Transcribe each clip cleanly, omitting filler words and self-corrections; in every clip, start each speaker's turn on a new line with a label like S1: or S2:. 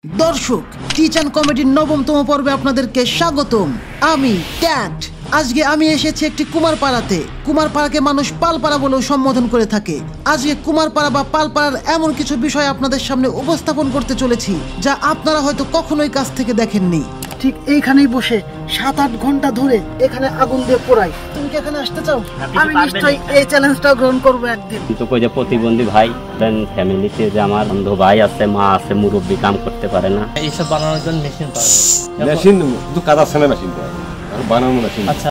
S1: দর্শক টিচান কমেডির নবমতম পর্বে আপনাদেরকে স্বাগতম। আমি ক্যাট। আজকে আমি এসেছি একটি কুমারপাড়াতে। কুমারপাড়াকে মানুষ পালপাড়া বলেও সম্বোধন করে থাকে। আজকে কুমারপাড়া বা পালপাড়ার এমন কিছু বিষয় আপনাদের সামনে উপস্থাপন করতে চলেছি যা আপনারা হয়তো কখনোই কাছ থেকে দেখেননি। ঠিক এইখানেই বসে 7-8 ঘন্টা ধরে এখানে আগুন দিয়ে পোড়াই। তুমি কি এখানে আসতে চাও? আমি নিশ্চয়ই এই চ্যালেঞ্জটা গ্রহণ করব একদিন।
S2: কিন্তু কই যে প্রতিবন্ধী ভাই দেন ফ্যামিলিতে যে আমার অন্ধ ভাই আছে, মা আছে, মুরব্বি কাম করতে পারে না।
S3: এইসব বানানোর জন্য মেশিন পাওয়া যায়।
S4: মেশিন তো কাজ আছে না, মেশিন পাওয়া যায় বানানো মেশিন।
S3: আচ্ছা,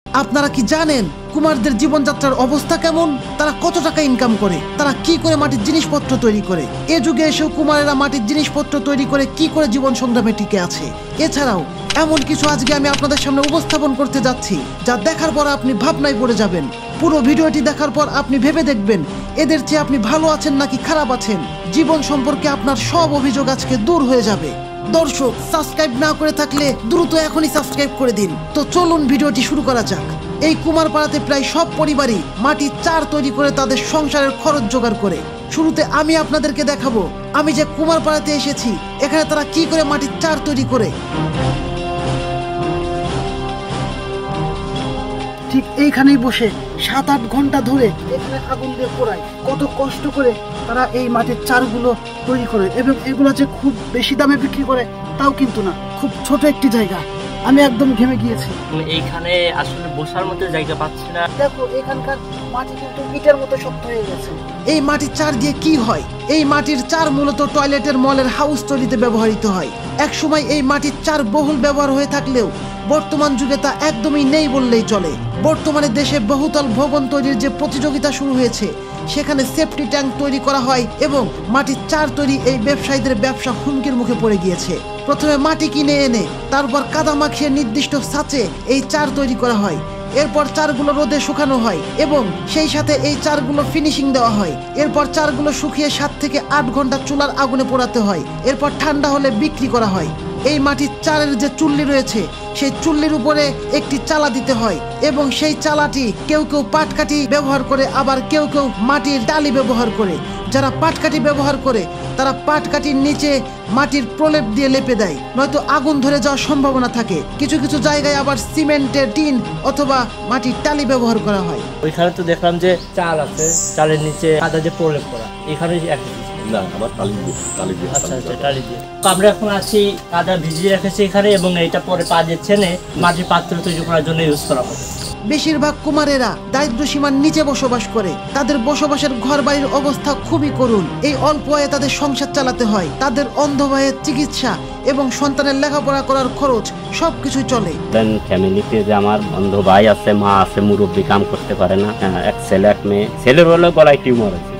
S1: আপনারা কি জানেন কুমারদের জীবনযাত্রার অবস্থা কেমন? তারা কত টাকা ইনকাম করে, তারা কি করে মাটির জিনিসপত্র তৈরি করে? এ যুগে এসেও কুমারেরা মাটির জিনিসপত্র তৈরি করে কি করে জীবন সংগ্রামে টিকে আছে। এছাড়াও এমন কিছু আজকে আমি আপনাদের সামনে উপস্থাপন করতে যাচ্ছি যা দেখার পর আপনি ভাবনায় পড়ে যাবেন। পুরো ভিডিওটি দেখার পর আপনি ভেবে দেখবেন এদের চেয়ে আপনি ভালো আছেন নাকি খারাপ আছেন। জীবন সম্পর্কে আপনার সব অভিযোগ আজকে দূর হয়ে যাবে। দর্শক, সাবস্ক্রাইব না করে থাকলে দ্রুত এখনই সাবস্ক্রাইব করে দিন। তো চলুন ভিডিওটি শুরু করা যাক। এই কুমারপাড়াতে প্রায় সব পরিবারই মাটির চার তৈরি করে তাদের সংসারের খরচ জোগাড় করে। শুরুতে আমি আপনাদেরকে দেখাবো আমি যে কুমারপাড়াতে এসেছি এখানে তারা কি করে মাটির চার তৈরি করে। ঠিক এইখানেই বসে 7-8 ঘন্টা ধরে এখানে আগুন দিয়ে পোড়ায়। কত কষ্ট করে তারা এই মাটির চারগুলো তৈরি করে এবং এগুলো যে খুব বেশি দামে বিক্রি করে তাও কিন্তু না। খুব ছোট একটি জায়গা, আমি একদম ঘেমে গিয়েছি।
S3: এইখানে আসলে বসার মতো জায়গা পাচ্ছি না।
S1: দেখো এখানকার মাটি কিন্তু ইটের মতো শক্ত হয়ে গেছে। এই মাটির চার দিয়ে কি হয়? এই মাটির চার মূলত টয়লেটের মলের হাউস তৈরিতে ব্যবহৃত হয়। একসময় এই মাটির চার বহুল ব্যবহার হয়ে থাকলেও বর্তমান যুগে তা একদমই নেই বললেই চলে। বর্তমানে দেশে বহুতল ভবন তৈরির যে প্রতিযোগিতা শুরু হয়েছে সেখানে সেফটি ট্যাঙ্ক তৈরি করা হয় এবং মাটির চার তৈরি এই ব্যবসায়ীদের ব্যবসা হুমকির মুখে পড়ে গিয়েছে। প্রথমে মাটি কিনে এনে তারপর কাদা মাখিয়ে নির্দিষ্ট ছাঁচে এই চার তৈরি করা হয়। এরপর চারগুলো রোদে শুকানো হয় এবং সেই সাথে এই চারগুলো ফিনিশিং দেওয়া হয়। এরপর চারগুলো শুকিয়ে 7 থেকে 8 ঘন্টা চুলার আগুনে পোড়াতে হয়। এরপর ঠান্ডা হলে বিক্রি করা হয়। এই মাটির চারের যে চুল্লি রয়েছে সেই চুল্লির উপরে একটি চালা দিতে হয় এবং সেই চালাটি কেউ কেউ পাটকাঠি ব্যবহার করে, আবার কেউ কেউ মাটির টালি ব্যবহার করে। যারা পাটকাঠি ব্যবহার করে তারা পাটকাঠির নিচে মাটির প্রলেপ দিয়ে লেপে দেয়, নয়তো আগুন ধরে যাওয়ার সম্ভাবনা থাকে। কিছু কিছু জায়গায় আবার সিমেন্টের টিন অথবা মাটির টালি ব্যবহার করা হয়।
S3: ওইখানে তো দেখলাম যে চাল আছে, চালের নিচে কাদা যে প্রলেপ করা, এখানে
S4: না আমার টালি দিয়ে।
S3: আচ্ছা আচ্ছা, টালি দিয়ে। আমরা এখন আছি, কাদা ভিজিয়ে রেখেছি এখানে এবং এইটা পরে পা দিয়ে ছেনে মাটির পাত্র তৈরি করার জন্য ইউজ করা হবে।
S1: বেশিরভাগ কুমারেরা দারিদ্র সীমার নিচে বসবাস করে। তাদের বসবাসের ঘর বাড়ির অবস্থা খুবই করুণ। এই অল্প আয়ে তাদের সংসার চালাতে হয়। তাদের অন্ধ ভাইয়ের চিকিৎসা এবং সন্তানের লেখাপড়া করার খরচ সবকিছু চলে।
S2: দেন ফ্যামিলিতে যে আমার অন্ধ ভাই আছে, মা আছে, মুরব্বি কাম করতে পারে না। এক ছেলে এক মেয়ে। ছেলের হলে গলায় টিউমার আছে,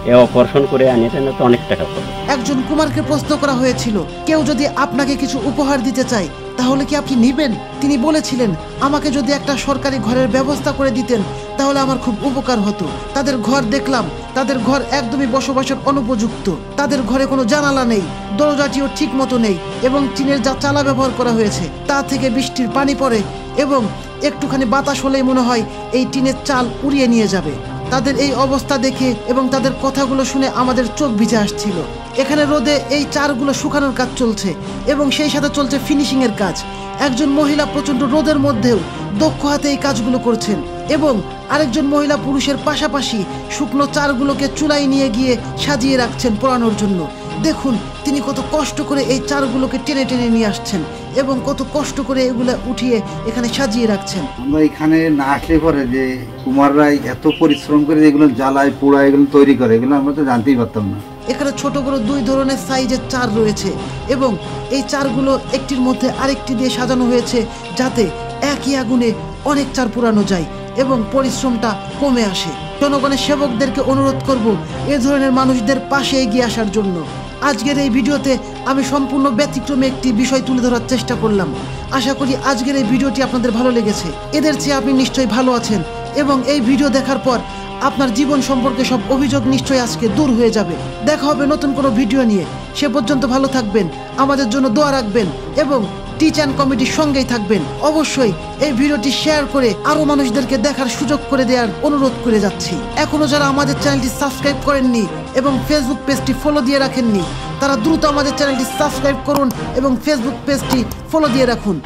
S2: এ অপারেশন করে আনিয়ে তো অনেক টাকা পড়ে।
S1: একজন কুমারকে প্রশ্ন করা হয়েছিল কেউ যদি আপনাকে কিছু উপহার দিতে চায় তাহলে কি আপনি নেবেন? তিনি বলেছিলেন আমাকে যদি একটা সরকারি ঘরের ব্যবস্থা করে দিতেন তাহলে আমার খুব উপকার হতো। তাদের ঘর দেখলাম, তাদের ঘর একদমই বসবাসের অনুপযুক্ত। তাদের ঘরে কোনো জানালা নেই, দরজাটিও ঠিক মতো নেই এবং টিনের যা চালা ব্যবহার করা হয়েছে তা থেকে বৃষ্টির পানি পড়ে এবং একটুখানি বাতাস হলেই মনে হয় এই টিনের চাল উড়িয়ে নিয়ে যাবে। তাদের এই অবস্থা দেখে এবং তাদের কথাগুলো শুনে আমাদের চোখ ভিজে আসছিল। এখানে রোদে এই চারগুলো শুকানোর কাজ চলছে এবং সেই সাথে চলছে ফিনিশিং এর কাজ। একজন মহিলা প্রচন্ড রোদের মধ্যেও দক্ষ হাতে এই কাজগুলো করছেন এবং আরেকজন মহিলা পুরুষের পাশাপাশি শুকনো চারগুলোকে চুলায় নিয়ে গিয়ে সাজিয়ে রাখছেন পোড়ানোর জন্য। দেখুন তিনি কত কষ্ট করে এই চারগুলোকে টেনে টেনে নিয়ে আসছেন এবং কত কষ্ট করে এগুলো উঠিয়ে এখানে সাজিয়ে রাখছেন।
S5: আমরা এখানে না আসলে পরে যে কুমাররাই এত পরিশ্রম করে এগুলো জ্বালায় পোড়ায় এগুলো তৈরি করে, এগুলো আমরা তো জানতেই পারতাম না।
S1: এখানে ছোট বড় 2 ধরনের সাইজের চার রয়েছে এবং এই চারগুলো একটির মধ্যে আরেকটি দিয়ে সাজানো হয়েছে যাতে একই আগুনে অনেক চার পোড়ানো যায় এবং পরিশ্রমটা কমে আসে। জনগণের সেবকদেরকে অনুরোধ করব এ ধরনের মানুষদের পাশে এগিয়ে আসার জন্য। আজকের এই ভিডিওতে আমি সম্পূর্ণ ব্যতিক্রমে একটি বিষয় তুলে ধরার চেষ্টা করলাম। আশা করি আজকের এই ভিডিওটি আপনাদের ভালো লেগেছে। এদের চেয়ে আপনি নিশ্চয়ই ভালো আছেন এবং এই ভিডিও দেখার পর আপনার জীবন সম্পর্কে সব অভিযোগ নিশ্চয়ই আজকে দূর হয়ে যাবে। দেখা হবে নতুন কোনো ভিডিও নিয়ে। সে পর্যন্ত ভালো থাকবেন, আমাদের জন্য দোয়া রাখবেন এবং টিচ অ্যান্ড কমিটির সঙ্গেই থাকবেন। অবশ্যই এই ভিডিওটি শেয়ার করে আরো মানুষদেরকে দেখার সুযোগ করে দেওয়ার অনুরোধ করে যাচ্ছি। এখনো যারা আমাদের চ্যানেলটি সাবস্ক্রাইব করেননি এবং ফেসবুক পেজটি ফলো দিয়ে রাখেননি, তারা দ্রুত আমাদের চ্যানেলটি সাবস্ক্রাইব করুন এবং ফেসবুক পেজটি ফলো দিয়ে রাখুন।